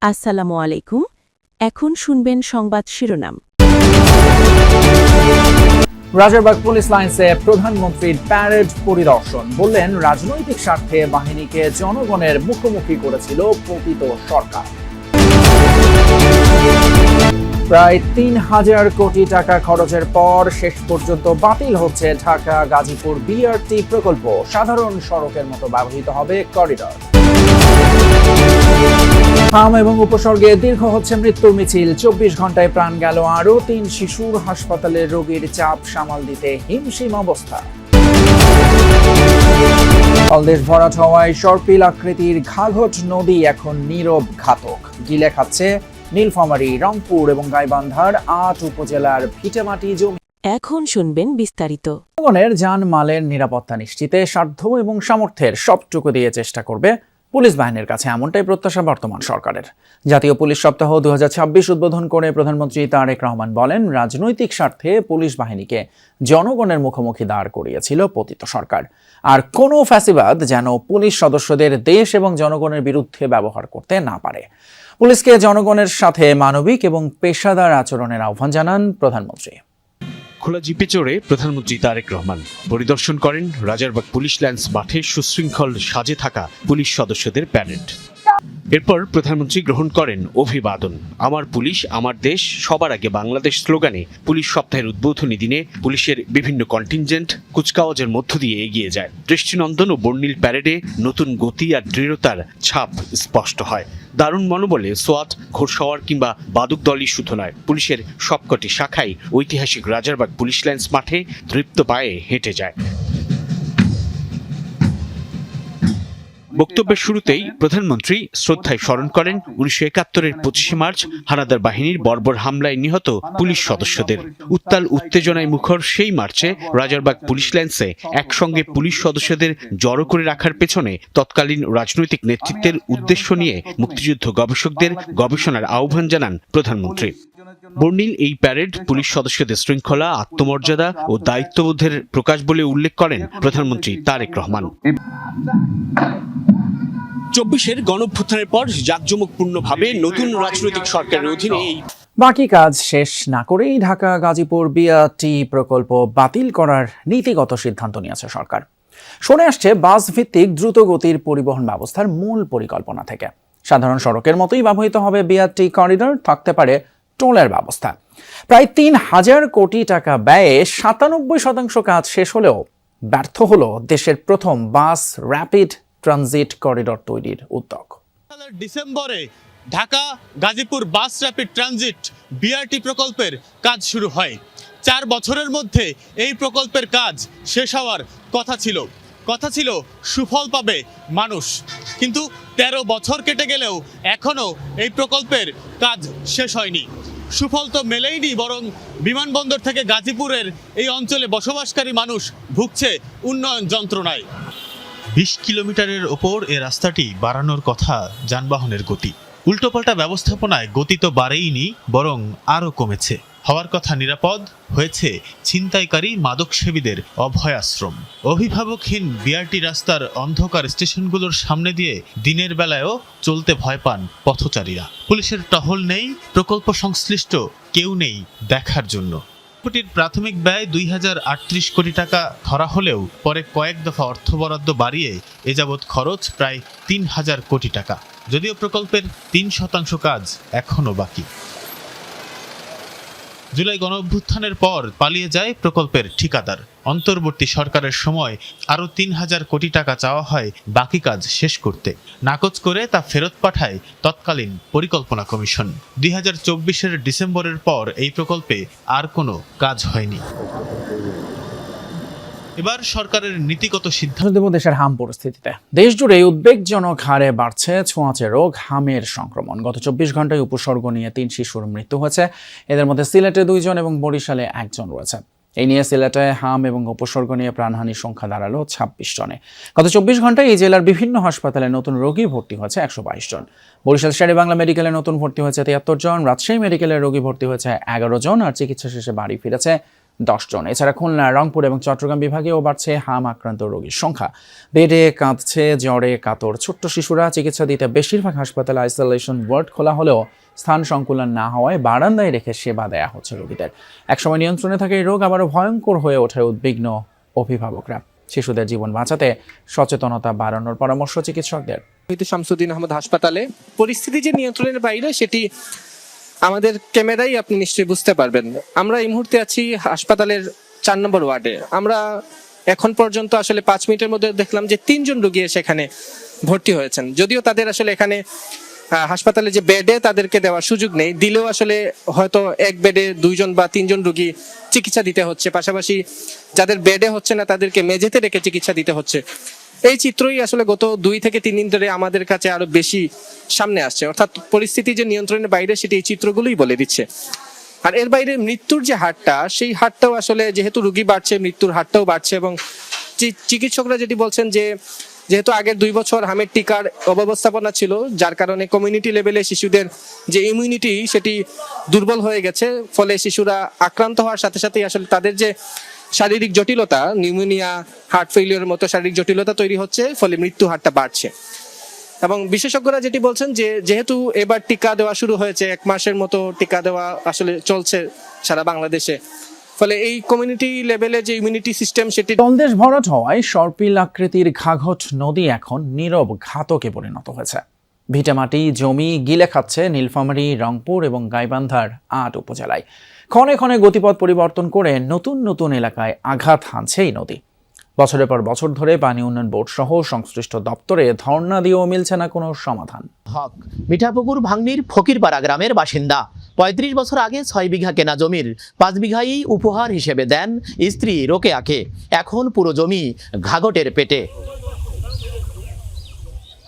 আসসালামু আলাইকুম। এখন শুনবেন সংবাদ শিরোনাম। রাজারবাগ পুলিশ লাইন্সে প্রধানমন্ত্রীর প্যারেড পরিদর্শন, বললেন রাজনৈতিক স্বার্থে বাহিনীকে জনগণের মুখোমুখি করেছিল পতিত সরকার। প্রায় ৩,০০০ কোটি টাকা খরচের পর শেষ পর্যন্ত বাতিল হচ্ছে ঢাকা গাজীপুর বিআরটি প্রকল্প। সাধারণ সড়কের মতো ব্যবহৃত হবে করিডর। হাম এবং উপসর্গে দীর্ঘ হচ্ছে মৃত্যুর মিছিল। ২৪ ঘন্টায় প্রাণ গেল আরও ৩ শিশুর। হাসপাতালের রোগীর চাপ সামাল দিতে হিমশিম অবস্থা। তলদেশ ভরাট হওয়ায় সর্পিল আকৃতির ঘাঘট নদী এখন নীরব ঘাতক। গিলে খাচ্ছে নীলফামারী, রংপুর এবং গাইবান্ধার ৮ উপজেলার ভিটেমাটি জমি। এখন শুনবেন বিস্তারিত। জনগণের জানমালের নিরাপত্তা নিশ্চিতে সাধ্য এবং সামর্থ্যের সবটুকু দিয়ে চেষ্টা করবে পুলিশ বাহিনীর কাছে, এমনটাই প্রত্যাশা বর্তমান সরকারের। জাতীয় পুলিশ সপ্তাহ ২০২৬ উদ্বোধন করে প্রধানমন্ত্রী তারেক রহমান বলেন, রাজনৈতিক স্বার্থে পুলিশ বাহিনীকে জনগণের মুখোমুখি দাঁড় করিয়েছিল পতিত সরকার। আর কোনো ফ্যাসিবাদ যেন পুলিশ সদস্যদের দেশ এবং জনগণের বিরুদ্ধে ব্যবহার করতে না পারে। পুলিশকে জনগণের সাথে মানবিক এবং পেশাদার আচরণের আহ্বান জানান প্রধানমন্ত্রী। খোলা জিপে চড়ে প্রধানমন্ত্রী তারেক রহমান পরিদর্শন করেন রাজারবাগ পুলিশ লাইন্স মাঠে সুশৃঙ্খল সাজে থাকা পুলিশ সদস্যদের প্যারেড। এরপর প্রধানমন্ত্রী গ্রহণ করেন অভিবাদন। আমার পুলিশ আমার দেশ, সবার আগে বাংলাদেশ স্লোগানে পুলিশ সপ্তাহের উদ্বোধনী দিনে পুলিশের বিভিন্ন কন্টিনজেন্ট কুচকাওয়াজের মধ্য দিয়ে এগিয়ে যায়। দৃষ্টিনন্দন ও বর্ণিল প্যারেডে নতুন গতি আর দৃঢ়তার ছাপ স্পষ্ট হয়। দারুণ মনোবলে সোয়াত, ঘোড়সওয়ার কিংবা বাদুক দলই শুধু নয়, পুলিশের সবকটি শাখাই ঐতিহাসিক রাজারবাগ পুলিশ লাইন্স মাঠে তৃপ্ত পায়ে হেঁটে যায়। বক্তব্যের শুরুতেই প্রধানমন্ত্রী শ্রদ্ধায় স্মরণ করেন ১৯৭১-এর ২৫শে মার্চ হানাদার বাহিনীর বর্বর হামলায় নিহত পুলিশ সদস্যদের। উত্তাল উত্তেজনায় মুখর সেই মার্চে রাজারবাগ পুলিশ লাইন্সে একসঙ্গে পুলিশ সদস্যদের জড়ো করে রাখার পেছনে তৎকালীন রাজনৈতিক নেতৃত্বের উদ্দেশ্য নিয়ে মুক্তিযুদ্ধ গবেষকদের গবেষণার আহ্বান জানান প্রধানমন্ত্রী। বর্ণিল এই প্যারেড পুলিশ সদস্যদের শৃঙ্খলা, আত্মমর্যাদা ও দায়িত্ববোধের প্রকাশ বলে উল্লেখ করেন প্রধানমন্ত্রী তারেক রহমান। ২৪-এর গণঅভ্যুত্থানের পর জাঁকজমকপূর্ণভাবে নতুন রাজনৈতিক সরকারের অধীনে বাকি কাজ শেষ না করেই ঢাকা গাজীপুর বিআরটি প্রকল্প বাতিল করার নীতিগত সিদ্ধান্ত নিয়েছে সরকার। শুনে আসছে বাস ভিত্তিক দ্রুতগতির পরিবহন ব্যবস্থার মূল পরিকল্পনা থেকে। সাধারণ সড়কের মতোই ব্যবহৃত হবে বিআরটি করিডর, থাকতে পারে টোলের ব্যবস্থা। প্রায় ৩,০০০ কোটি টাকা ব্যয়ে ৯৭% কাজ শেষ হলেও ব্যর্থ হলো দেশের প্রথম বাস র্যাপিড ট্রানজিট করিডর তৈরির উদ্যোগ। ডিসেম্বরে ঢাকা গাজীপুর বাস র্যাপিড ট্রানজিট বিআরটি প্রকল্পের কাজ শুরু হয়। ৪ বছরের মধ্যে এই প্রকল্পের কাজ শেষ হওয়ার কথা ছিল সুফল পাবে মানুষ। কিন্তু ১৩ বছর কেটে গেলেও এখনও এই প্রকল্পের কাজ শেষ হয়নি। সুফল তো মেলেইনি, বরং বিমানবন্দর থেকে গাজীপুরের এই অঞ্চলে বসবাসকারী মানুষ ভুগছে উন্নয়ন যন্ত্রণায়। ২০ কিলোমিটারের ওপর এ রাস্তাটি বাড়ানোর কথা যানবাহনের গতি। উল্টোপাল্টা ব্যবস্থাপনায় গতি তো বাড়েইনি, বরং আরও কমেছে। হওয়ার কথা নিরাপদ, হয়েছে ছিনতাইকারী মাদকসেবীদের অভয়াশ্রম। অভিভাবকহীন বিআরটি রাস্তার অন্ধকার স্টেশনগুলোর সামনে দিয়ে দিনের বেলায়ও চলতে ভয় পান পথচারীরা। পুলিশের টহল নেই, প্রকল্প সংশ্লিষ্ট কেউ নেই দেখার জন্য। প্রকল্পটির প্রাথমিক ব্যয় ২,০৩৮ কোটি টাকা ধরা হলেও পরে কয়েক দফা অর্থ বরাদ্দ বাড়িয়ে এ যাবৎ খরচ প্রায় ৩,০০০ কোটি টাকা। যদিও প্রকল্পের ৩% কাজ এখনও বাকি। জুলাই গণঅভ্যুত্থানের পর পালিয়ে যায় প্রকল্পের ঠিকাদার। অন্তর্বর্তী সরকারের সময় আরও ৩,০০০ কোটি টাকা চাওয়া হয় বাকি কাজ শেষ করতে। নাকচ করে তা ফেরত পাঠায় তৎকালীন পরিকল্পনা কমিশন। ২০২৪-এর ডিসেম্বরের পর এই প্রকল্পে আর কোনো কাজ হয়নি। এবার সরকারের নীতিগত সিদ্ধান্ত দেব দেশের হাম পরিস্থিতিতে। দেশ জুড়ে উদ্বেগজনক হারে বাড়ছে ছোঁয়াচে রোগ হামের সংক্রমণ। গত ২৪ ঘন্টায় উপসর্গ নিয়ে ৩ শিশুর মৃত্যু হয়েছে। এদের মধ্যে সিলেটে ২ জন এবং বরিশালে 1 জন রয়েছে। এই নিয়ে সিলেটে হাম এবং উপসর্গ নিয়ে প্রাণহানির সংখ্যা দাঁড়ালো ২৬ জনে। গত ২৪ ঘন্টায় এই জেলার বিভিন্ন হাসপাতালে নতুন রোগী ভর্তি হয়েছে ১২২ জন। বরিশাল শেরেবাংলা মেডিকেলে নতুন ভর্তি হয়েছে ৭৩ জন। রাজশাহী মেডিকেলে রোগী ভর্তি হয়েছে ১১ জন। আর চিকিৎসা শেষে বাড়ি ফিরেছে 10 জন। এছাড়া খুলনা, রংপুর এবং চট্টগ্রাম বিভাগেও বাড়ছে হাম আক্রান্ত রোগীর সংখ্যা। বেডে কাঁদছে, জ্বরে কাতর ছোট্ট শিশুরা। চিকিৎসা দিতে বেশিরভাগ হাসপাতালে আইসোলেশন ওয়ার্ড খোলা হলেও স্থান সংকুলন না হওয়ায় বারান্দায় রেখে সেবা দেয়া হচ্ছে রোগীদের। একসময় নিয়ন্ত্রণে থাকে এই রোগ, আবারও ভয়ঙ্কর হয়ে ওঠে উদ্বিগ্ন অভিভাবকরা। শিশুদের জীবন বাঁচাতে সচেতনতা বাড়ানোর পরামর্শ চিকিৎসকদের। শামসুদ্দিন আহমদ হাসপাতালে পরিস্থিতি যে নিয়ন্ত্রণের বাইরে সেটি আমাদের ক্যামেরাই আপনি নিশ্চয়ই বুঝতে পারবেন। আমরা এই মুহূর্তে আছি হাসপাতালের 4 নম্বর ওয়ার্ডে। আমরা এখন পর্যন্ত আসলে 5 মিনিটের মধ্যে দেখলাম যে 3 জন রোগী সেখানে ভর্তি হয়েছেন। যদিও তাদের আসলে এখানে হাসপাতালে যে বেডে তাদেরকে দেওয়ার সুযোগ নেই, দিলেও আসলে হয়তো এক বেডে 2 জন বা 3 জন রোগী চিকিৎসা দিতে হচ্ছে। পাশাপাশি যাদের বেডে হচ্ছে না তাদেরকে মেঝেতে রেখে চিকিৎসা দিতে হচ্ছে। এই চিত্রই আসলে গত 2 থেকে 3 দিন ধরে আমাদের কাছে আরো বেশি সামনে আসছে। অর্থাৎ পরিস্থিতি যে নিয়ন্ত্রণের বাইরে সেটি এই চিত্রগুলোই বলে দিচ্ছে। আর এর বাইরে মৃত্যুর যে হারটা, সেই হারটাও আসলে যেহেতু রোগী বাড়ছে, মৃত্যুর হারটাও বাড়ছে। এবং চিকিৎসকরা যেটি বলছেন যে যেহেতু আগের 2 বছর হামের টিকার অব্যবস্থাপনা ছিল, যার কারণে কমিউনিটি লেভেলে শিশুদের যে ইমিউনিটি সেটি দুর্বল হয়ে গেছে। ফলে শিশুরা আক্রান্ত হওয়ার সাথে সাথেই আসলে তাদের যে শারীরিক জটিলতা, নিউমোনিয়া, হার্ট ফেলিওরের মতো শারীরিক জটিলতা তৈরি হচ্ছে, ফলে মৃত্যু হারটা বাড়ছে। এবং বিশেষজ্ঞরা যেটি বলছেন যে যেহেতু এবার টিকা দেওয়া শুরু হয়েছে, 1 মাসের মতো টিকা দেওয়া আসলে চলছে সারা বাংলাদেশে, ফলে এই কমিউনিটি লেভেলে যে ইমিউনিটি সিস্টেম সেটি তলদেশ ভরাট হওয়ায় সর্পিল আকৃতির ঘাঘট নদী এখন নীরব ঘাতকে পরিণত হয়েছে। ভিটেমাটি জমি গিলে খাচ্ছে নীলফামারী, রংপুর এবং গাইবান্ধার 8 উপজেলায়। ক্ষণে ক্ষণে গতিপথ পরিবর্তন করে নতুন নতুন এলাকায় আঘাত হানছে এই নদী। বছরের পর বছর ধরে পানি উন্নয়ন বোর্ড সহ সংশ্লিষ্ট দপ্তরে ধর্ণা দিয়েও মিলছে না কোনো সমাধান। হক মিঠাপুকুর ভাঙনির ফকিরপাড়া গ্রামের বাসিন্দা। 35 বছর আগে 6 বিঘা কেনা জমির 5 বিঘাই উপহার হিসেবে দেন স্ত্রী রোকেয়াকে। এখন পুরো জমি ঘাঘটের পেটে।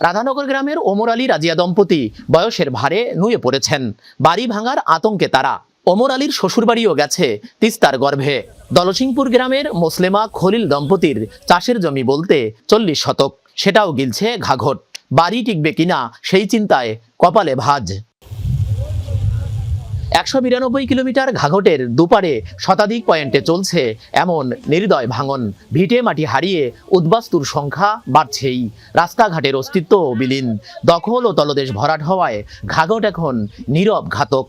রাধানগর গ্রামের ওমর আলী রাজিয়া দম্পতি বয়সের ভারে নুয়ে পড়েছেন। বাড়ি ভাঙার আতঙ্কে তারা। ওমর আলীর শ্বশুরবাড়িও গেছে তিস্তার গর্ভে। দলসিংপুর গ্রামের মোসলেমা খলিল দম্পতির চাষের জমি বলতে 40 শতক, সেটাও গিলছে ঘাঘট। বাড়ি টিকবে কিনা সেই চিন্তায় কপালে ভাঁজ। 192 কিলোমিটার ঘাঘটের দুপারে শতাধিক পয়েন্টে চলছে এমন নির্দয় ভাঙন। ভিটে মাটি হারিয়ে উদ্বাস্তুর সংখ্যা বাড়ছেই, রাস্তাঘাটের অস্তিত্বও বিলীন। দখল ও তলদেশ ভরাট হওয়ায় ঘাঘট এখন নীরব ঘাতক।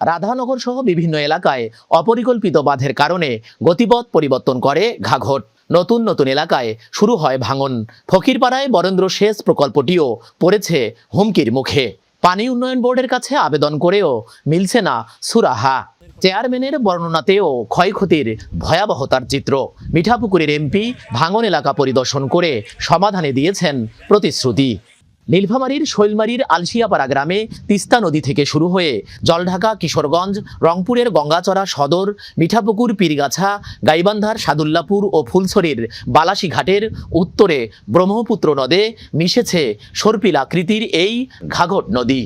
রাধানগর সহ বিভিন্ন এলাকায় অপরিকল্পিত বাঁধের কারণে গতিপথ পরিবর্তন করে ঘাঘট। নতুন নতুন এলাকায় শুরু হয় ভাঙন। ফকিরপাড়ায় বরেন্দ্র সেচ প্রকল্পটিও পড়েছে হুমকির মুখে। পানি উন্নয়ন বোর্ডের কাছে আবেদন করেও মিলছে না সুরাহা। চেয়ারম্যানের বর্ণনাতেও ক্ষয়ক্ষতির ভয়াবহতার চিত্র। মিঠাপুকুরের এমপি ভাঙন এলাকা পরিদর্শন করে সমাধানে দিয়েছেন প্রতিশ্রুতি। নীলফামারীর শৈলমারীর আলশিয়াপাড়া গ্রামে তিস্তা নদী থেকে শুরু হয়ে জলঢাকা কিশোরগঞ্জ, রংপুরের গঙ্গাচড়া সদর, মিঠাপুকুর পীরগাছা, গাইবান্ধার সাদুল্লাপুর ও ফুলছড়ির বালাসী ঘাটের উত্তরে ব্রহ্মপুত্র নদে মিশেছে সর্পিল আকৃতির এই ঘাঘট নদী।